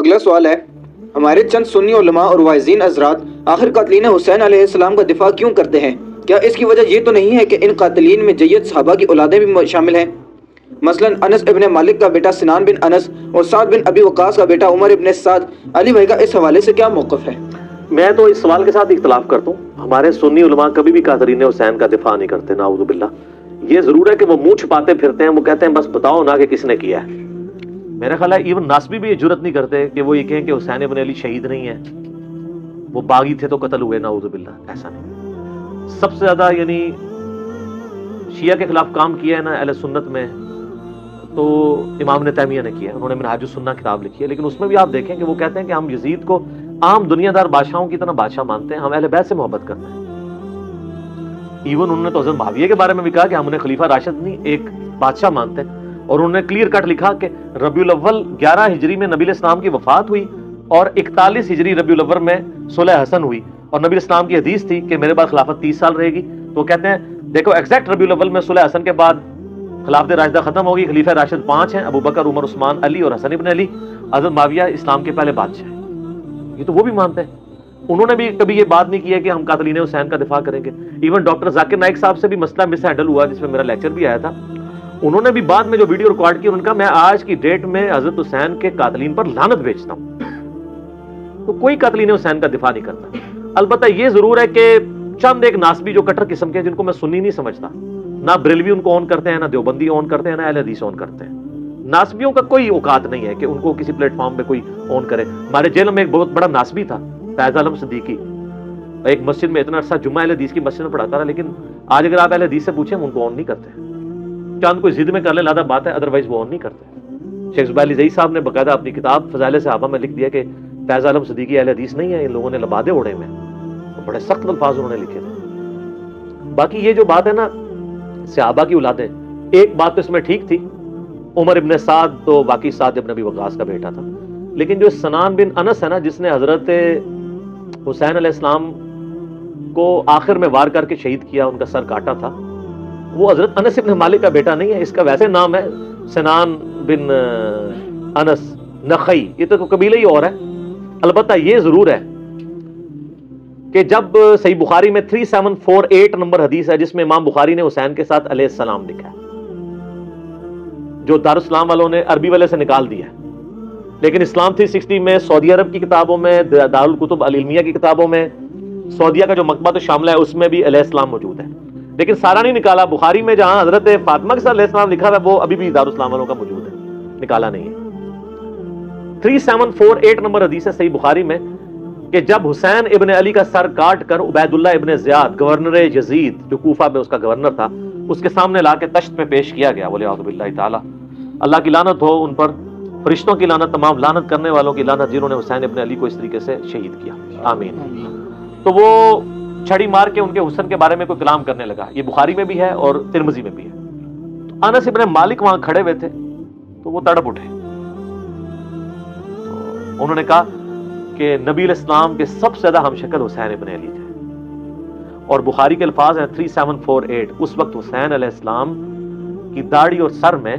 अगला सवाल है, हमारे चंद सुन्नी उलमा और वाइज़ीन हज़रात आखिर कातलीन हुसैन अलैहिस्सलाम का दिफा क्यों करते हैं? क्या इसकी वजह ये तो नहीं है कि इन कातलीन में जय्यद सहाबा की औलादें भी शामिल हैं? मसलन अनस इब्न मालिक का बेटा सिनान बिन अनस और साद बिन अबी वक़ास का बेटा उमर इब्न साद। अली भाई का इस हवाले से क्या मौक़िफ़ है? मैं तो इस सवाल के साथ इख्तलाफ करता हूँ। हमारे सुन्नी उलमा कभी भी कातलीन हुसैन का दिफा नहीं करते, नाऊज़ु बिल्लाह। ये जरूर है कि वो मुंह छुपाते फिरते हैं, वो कहते हैं बस बताओ ना कि किसने किया है। मेरा ख्याल है इवन नासबी भी ये जुर्रत नहीं करते कि वो ये कहें कि हुसैन इब्न अली शहीद नहीं है, वो बागी थे तो कत्ल हुए, नाऊज़ु बिल्लाह। ऐसा नहीं। सबसे ज्यादा यानी शिया के खिलाफ काम किया है ना अहले सुन्नत में, तो इमाम ने तैमिया ने किया। उन्होंने मिनहाजुस सुन्ना किताब लिखी है, लेकिन उसमें भी आप देखें कि वो कहते हैं कि हम यजीद को आम दुनियादार बादशाहों की तरह बादशाह मानते हैं, हम अहले बैत से मोहब्बत करते हैं। इवन उन्होंने तो हज़रत मुआविया के बारे में भी कहा कि हम उन्हें खलीफा राशिद नहीं एक बादशाह मानते हैं। और उन्होंने क्लियर कट लिखा कि रबीउल अव्वल 11 हिजरी में नबी इस्लाम की वफात हुई और 41 हिजरी रबीउल अव्वल में सुलह हसन हुई, और नबी इस्लाम की हदीस थी कि मेरे बाद खिलाफत 30 साल रहेगी। तो कहते हैं देखो एग्जैक्ट रबीउल अव्वल में सुलह हसन के बाद खिलाफत राशिदा खत्म होगी, खलीफा राशिद 5 हैं, अबू बकर, उमर, उस्मान, अली और हसन इब्न अली। हज़रत मुआविया इस्लाम के पहले बादशाह हैं, ये तो वो भी मानते हैं। उन्होंने भी कभी ये बात नहीं की है कि हम कातलीन हुसैन का दिफा करेंगे। इवन डॉक्टर जाकिर नाइक साहब से भी मसला मिस हैंडल हुआ, जिसमें मेरा लेक्चर भी आया था। उन्होंने भी बाद में जो वीडियो रिकॉर्ड की, उनका मैं आज की डेट में हजरत हुसैन के कातलीन पर लानत भेजता हूं। तो कोई कातलीन हुसैन का दिफा नहीं करता। अलबत्ता ये जरूर है कि चंद एक नासबी जो कट्टर किस्म के, जिनको मैं सुन्नी नहीं समझता, ना बरेलवी उनको ऑन करते हैं, ना देवबंदी ऑन करते हैं, ना अहले हदीस ऑन करते हैं। नासबियों का कोई औकात नहीं है कि उनको किसी प्लेटफॉर्म पे कोई ऑन करे। हमारे जेल में एक बहुत बड़ा नासबी था, फैज आलम सिद्दीकी, एक मस्जिद में इतना अरसा जुम्मा अहले हदीस की मस्जिद में पढ़ाता रहा, लेकिन आज अगर आप अहले हदीस से पूछें उनको ऑन नहीं करते। चांद कोई जिद में कर ले लादा बात है, अदरवाइज वो ऑन नहीं करते। शेख जुबैर अली ज़ई साहब ने बकायदा अपनी किताब फज़ाइल सहाबा में लिख दिया कि फैज आलम सिद्दीकी अहले हदीस नहीं है, इन लोगों ने लबादे उड़े में, तो बड़े सख्त अल्फाज उन्होंने लिखे थे। बाकी ये जो बात है ना सहाबा की औलादें, एक बात तो इसमें ठीक थी, उमर इब्न साद तो बाकी साद इब्न अबी वक़ास का बेटा था, लेकिन जो सनान बिन अनस है ना, जिसने हजरत हुसैन अलैहिस्सलाम को आखिर में वार करके शहीद किया, उनका सर काटा था, वो हजरत अनस इब्न मालिक का बेटा नहीं है। इसका वैसे नाम है सनान बिन अनस नखई, ये तो कबीला ही और है। अलबत्ता ये जरूर है कि जब सही बुखारी में 3748 नंबर हदीस है, जिसमें इमाम बुखारी ने हुसैन के साथ अलैहिस्सलाम लिखा है, जो दारुस्सलाम वालों ने अरबी वाले से निकाल दिया है, लेकिन इस्लाम 360 में, सऊदी अरब की किताबों में, दारुल कुतुब अल इल्मिया की किताबों में, सऊदिया का जो मकबा तो शामिल है उसमें भी अलैहिस्सलाम मौजूद है, लेकिन सारा नहीं निकाला। बुखारी में जहां हजरत फातिमा के साथ अलैहिस्सलाम लिखा है वो अभी भी दारुस्सलाम वालों का मौजूद है, निकाला नहीं है। 3748 नंबर हदीस है सही बुखारी में कि जब हुसैन इब्न अली का सर काट कर उबैदुल्ला इब्न ज़ियाद गवर्नर यजीद, जो कूफा में उसका गवर्नर था, उसके सामने लाके तश्त पे पेश किया गया। बोले औज़ु बिल्लाहि ताला, अल्लाह की लानत हो उन पर, फरिश्तों की लानत, तमाम लानत करने वालों की लानत, जिन्होंने हुसैन इब्न अली को इस तरीके से शहीद किया, आमीन। तो वो छड़ी मार के उनके हुस्न के बारे में कोई कलाम करने लगा। ये बुखारी में भी है और तिरमिज़ी में भी है। तो अनस इब्न मालिक वहां खड़े हुए थे, तो वो तड़प उठे। तो उन्होंने कहा कि नबी इस्लाम के सबसे ज्यादा हमशक्ल हुसैन इब्न अली थे, और बुखारी के अल्फाज हैं 3748, उस वक्त हुसैन अलैहिस्सलाम की दाढ़ी और सर में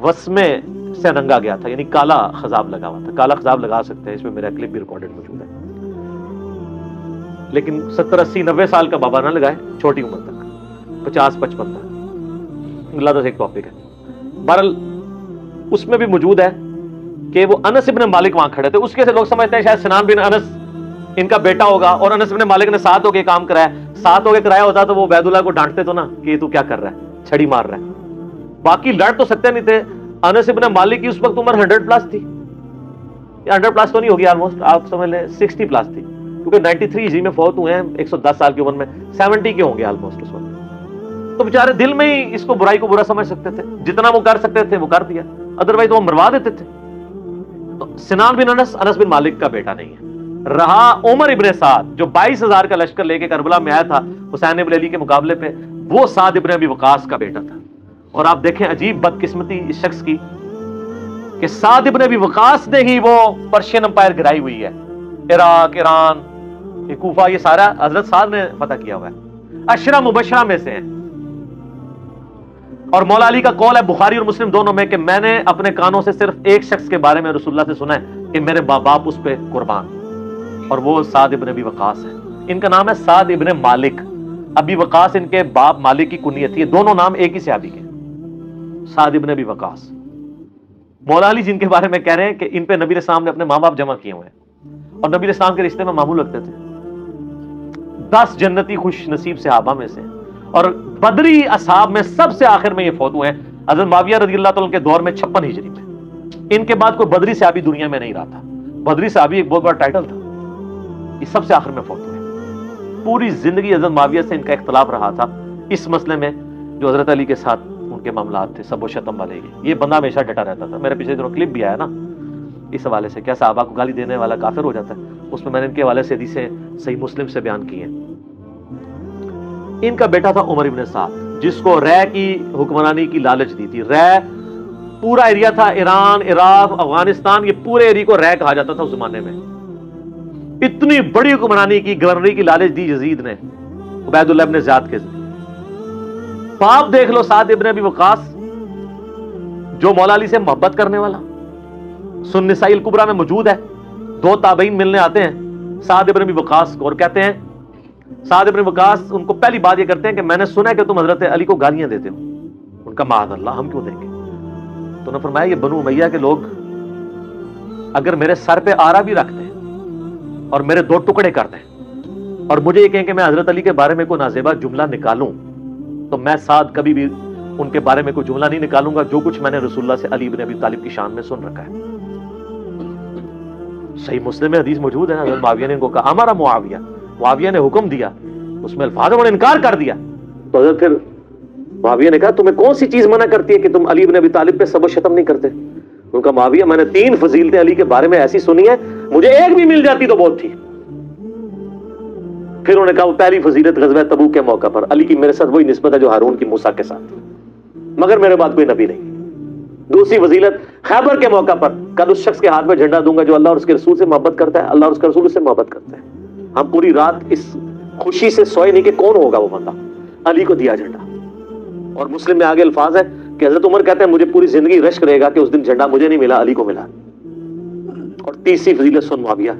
वस्मे से रंगा गया था, यानी काला खजाब लगा हुआ था। काला खजाब लगा सकते हैं, इसमें मेरा क्लिप भी रिकॉर्डेड मौजूद है, लेकिन 70, 80, 90 साल का बाबा ना लगाए, छोटी उम्र तक 50, 55 तक। अल्लाह एक टॉपिक है। बहरहाल उसमें भी मौजूद है कि वो अनस इब्न मालिक वहां खड़े थे। उसके से लोग समझते हैं शायद सिनान बिन अनस इनका बेटा होगा, और अनस इब्न मालिक ने साथ होकर काम कराया। साथ होकर कराया होता तो वो उबैदुल्ला को डांटते तो ना कि तू क्या कर रहा है, छड़ी मार रहा है। बाकी लड़ तो सकते नहीं थे। अनस इब्न मालिक की उस वक्त उम्र 100+ थी, 100+ तो नहीं होगी, ऑलमोस्ट आप समझ लें 60+ थी, क्योंकि 93 हिजरी में फौत हुए हैं 110 साल की उम्र में, 70 के होंगे ऑलमोस्ट उस वक्त। तो बेचारे दिल में ही इसको बुराई को बुरा समझ सकते थे, जितना वो कर सकते थे वो कर दिया, अदरवाइज वो मरवा देते थे। तो सिनान बिन अनस बिन मालिक का बेटा नहीं है। रहा उमर इब्न साद, जो 22,000 का लश्कर लेके करबला में आया था हुसैन इब्न अली के मुकाबले पे, वो साद इब्न अबी वकास का बेटा था। और आप देखें अजीब बदकिस्मती इस शख्स की कि साद इब्न अबी वकास ने ही वो पर्शियन अंपायर गिराई हुई है, इराक, ईरान, कूफा, ये सारा हजरत साद ने फतह किया हुआ है। अशरा मुबशरा में से है। और मौला अली का कौल है बुखारी और मुस्लिम दोनों में कि मैंने अपने कानों से सिर्फ एक शख्स के बारे में रसूलुल्लाह से सुना है कि मेरे बाप उस पे कुर्बान, और वो साद इब्न अबी वकास है। इनका नाम है साद इब्न मालिक, अबी वकास इनके बाप मालिक की कुनियत थी। दोनों नाम एक ही सहाबी के, साद इब्न अबी वकास। मौला अली जिनके बारे में कह रहे हैं कि इन पे नबी इस्लाम ने अपने माँ बाप जमा किए हुए हैं, और नबी इस्लाम के रिश्ते में मामूल लगते थे। 10 जन्नती खुश नसीब सहाबा में से, और बदरी असहाब में सबसे आखिर में ये फौत हुए हैं हज़रत मुआविया रज़ियल्लाहु ताला के दौर में 56 हिजरी में। इनके बाद कोई बदरी सहाबी दुनिया में नहीं रहा था। बदरी सहाबी एक बहुत बड़ा टाइटल था। ये सबसे आखिर में फौत हुए। पूरी जिंदगी हज़रत मुआविया से इनका इख्तलाफ रहा था इस मसले में जो हज़रत अली के साथ उनके मामलात थे, सब शतम वाले। ये बंदा हमेशा डटा रहता था। मेरे पिछले दिनों क्लिप भी आया ना इस हवाले से, क्या सहाबा को गाली देने वाला काफिर हो जाता है। उसमें मैंने इनके हवाले से हदीसें सही मुस्लिम से बयान की हैं। इनका बेटा था उमर इब्न साद, जिसको रै की हुक्मरानी की लालच दी थी। रै पूरा एरिया था, ईरान, इराक, अफगानिस्तान, ये पूरे एरिया को रै कहा जाता था उस जमाने में। इतनी बड़ी हुक्मरानी की, गवर्नरी की लालच दी यजीद ने उबैदुल्लाह इब्न ज़ियाद के। बाप देख लो, साद इब्न अबी वकास, जो मौला अली से मोहब्बत करने वाला, सुन्न निसाई अल कुबरा में मौजूद है। 2 ताबईन मिलने आते हैं साद इब्न अबी वकास को और कहते हैं, साद इब्न वकास उनको पहली बात ये करते हैं कि मैंने सुना है कि तुम हजरत अली को गालियां देते हो। उनका माअज़ल्लाह, हम क्यों देंगे? तो उन्होंने फरमाया ये बनु उमैया के लोग अगर मेरे सर पे आरा भी रख दें और मेरे 2 टुकड़े कर दें और मुझे ये कहें कि मैं हजरत अली के बारे में कोई नाजेबा जुमला निकालूं, तो मैं साद कभी भी उनके बारे में कोई जुमला नहीं निकालूंगा जो कुछ मैंने रसूलुल्लाह से अली इब्न अबी तालिब की शान में सुन रखा है। सही मुस्लिम में हदीस मौजूद है ना, हज़रत मुआविया ने इनको कहा, हमारा मुआविया ने हुक्म दिया, उसमें अल्फाज उन्होंने इनकार कर दिया। तो हज़रत फिर मुआविया ने कहा तुम्हें कौन सी चीज मना करती है कि तुम अली इब्न अबी तालिब पे सब शतम नहीं करते? उनका मुआविया, मैंने 3 फजीलतें अली के बारे में ऐसी सुनी है, मुझे एक भी मिल जाती तो बहुत थी। फिर उन्होंने कहा वो पहली फजीलत ग़ज़वा तबूक के मौका पर अली की मेरे साथ वही निस्बत है जो हारून की मूसा के साथ, मगर मेरे बाद कोई नबी नहीं। दूसरी फजीलत खैबर के मौका पर कल उस शख्स के हाथ में झंडा दूंगा जो अल्लाह और उसके रसूल से मोहब्बत करता है, अल्लाह और उसके रसूल से मोहब्बत करता है। हम पूरी रात इस खुशी से सोए नहीं कि कौन होगा वो बंदा, अली को दिया झंडा। और मुस्लिम में आगे अल्फाज है कि हज़रत उमर कहते हैं मुझे पूरी जिंदगी रश्क रहेगा कि उस दिन झंडा मुझे नहीं मिला, अली को मिला। और तीसरी फजीलत सुन मुआविया,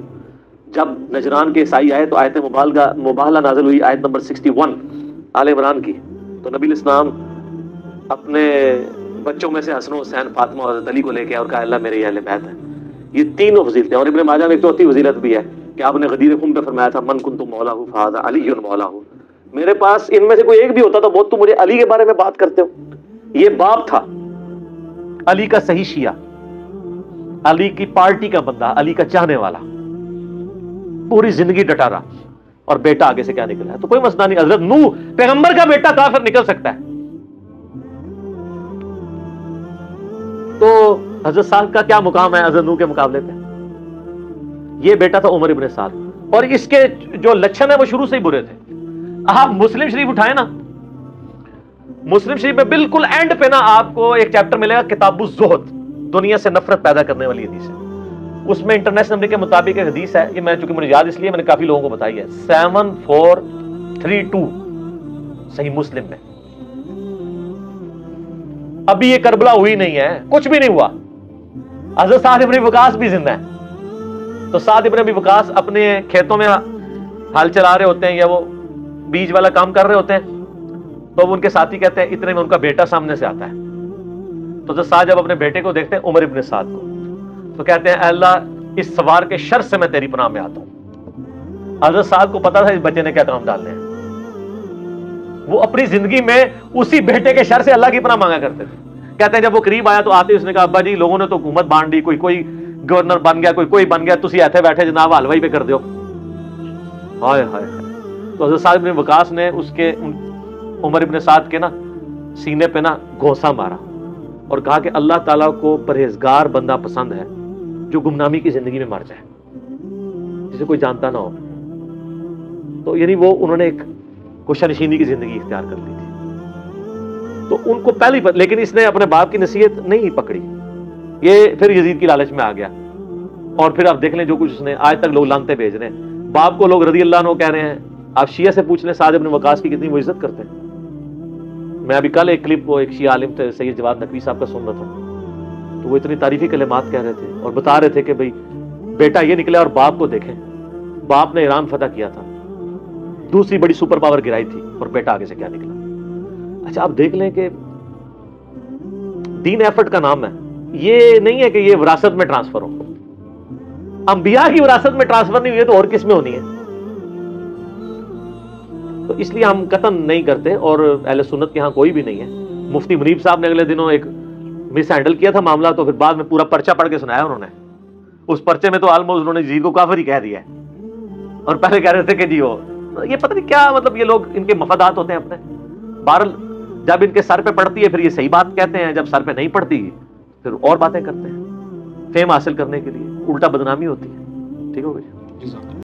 जब नजरान के ईसाई आए तो आयत मुबाहला नाज़िल हुई, आयत नंबर 61 आले इमरान की। तो नबी इस्लाम अपने बच्चों में से हसन, हुसैन, फातिमा और हज़रत अली को लेके और कहा अल्लाह मेरे अहले बैत है। ये तीनों फजीलतें। और इब्न माजा में एक चौथी फजीलत भी है कि आपने गदीर खुम पे फरमाया था मन कुन्तु मौलाहु फहाज़ा अलीयुन मौलाहु। मेरे पास इनमें से कोई एक भी होता तो बहुत तुम मुझे अली के बारे में बात करते हो। ये बाप था अली का सही शिया, अली की पार्टी का बंदा, अली का चाहने वाला, पूरी जिंदगी डटा रहा। और बेटा आगे से क्या निकला है तो कोई मसला नहीं। हजरत नूह पैगंबर का बेटा काफिर निकल सकता है। तो हजरत साद का क्या मुकाम है हजरत नूह के मुकाबले पे? ये बेटा था उमर इब्न साद, और इसके जो लक्षण है वो शुरू से ही बुरे थे। आप मुस्लिम शरीफ उठाए ना, मुस्लिम शरीफ में बिल्कुल एंड पे ना आपको एक चैप्टर मिलेगा किताबुज़ ज़ुहद, दुनिया से नफरत पैदा करने वाली हदीस है। उसमें इंटरनेशनल नंबर के मुताबिक एक हदीस है, ये मैं चूंकि मुझे याद इसलिए मैंने काफी लोगों को बताई है, 7432 सही मुस्लिम में। अभी ये करबला हुई नहीं है, कुछ भी नहीं हुआ। हज़रत साद इब्न वकास भी जिंदा है। तो साद इब्न वकास अपने खेतों में हल चला रहे होते हैं या वो बीज वाला काम कर रहे होते हैं, तो उनके साथी कहते हैं इतने में उनका बेटा सामने से आता है। तो हज़रत साद जब अपने बेटे को देखते हैं उमर इब्न साद को, तो कहते हैं अल्लाह इस सवार के शर से मैं तेरी पनाह में आता हूं। हज़रत साद को पता था इस बच्चे ने क्या काम डालने हैं। वो अपनी जिंदगी में उसी बेटे के शर से अल्लाह की पनाह मांगा करते थे। कहते हैं जब वो करीब आया तो आते उसने कहा अब्बा जी लोगों ने तो हुकूमत बांट दी, कोई गवर्नर बन गया, कोई बन गया, तुसी ऐसे बैठे जनाब हलवाई पे कर दो। हाय हाय हाय। तो हज़रत साद इब्न वकास ने उसके उमर इब्न साद के ना सीने पे ना घोंसा मारा और कहा कि अल्लाह ताला को परहेजगार बंदा पसंद है जो गुमनामी की जिंदगी में मर जाए, जिसे कोई जानता ना हो। तो यानी वो उन्होंने एक कोशानिशीनी की जिंदगी इख्तियार कर ली थी। तो उनको पहली लेकिन इसने अपने बाप की नसीहत नहीं पकड़ी, ये फिर यजीद की लालच में आ गया। और फिर आप देख लें जो कुछ उसने, आज तक लोग लानते भेज रहे हैं। बाप को लोग रज़ी अल्लाह अन्हु कह रहे हैं। आप शिया से पूछ लें साद इब्न वकास की कितनी वो इज्जत करते हैं। मैं अभी कल एक क्लिप वो एक शिया आलिम सैयद जवाद नकवी साहब का सुन रहा था, तो वो इतनी तारीफी कलिमात कह रहे थे और बता रहे थे कि भाई बेटा ये निकला और बाप को देखें, बाप ने ईरान फतह किया था, दूसरी बड़ी सुपर पावर गिराई थी, और बेटा आगे से क्या निकला। अच्छा, आप देख लें कि दीन एफर्ट का नाम है, ये नहीं है कि ये विरासत में ट्रांसफर हो। अंबिया की विरासत में ट्रांसफर नहीं हुई है तो और किस में होनी है? तो इसलिए हम कतन नहीं करते, और अहले सुन्नत के यहां कोई भी नहीं है। मुफ्ती मुनीब साहब ने अगले दिनों एक मिस हैंडल किया था मामला, तो फिर बाद में पूरा पर्चा पढ़ के सुनाया उन्होंने। उस पर्चे में तो ऑलमोस्ट उन्होंने यजीद को काफिर ही कह दिया है, और पहले कह रहे थे कि जी वो ये पता नहीं क्या, मतलब ये लोग, इनके मफादात होते हैं अपने। बहरहाल जब इनके सर पे पड़ती है फिर ये सही बात कहते हैं, जब सर पे नहीं पड़ती फिर और बातें करते हैं फेम हासिल करने के लिए, उल्टा बदनामी होती है। ठीक हो गई।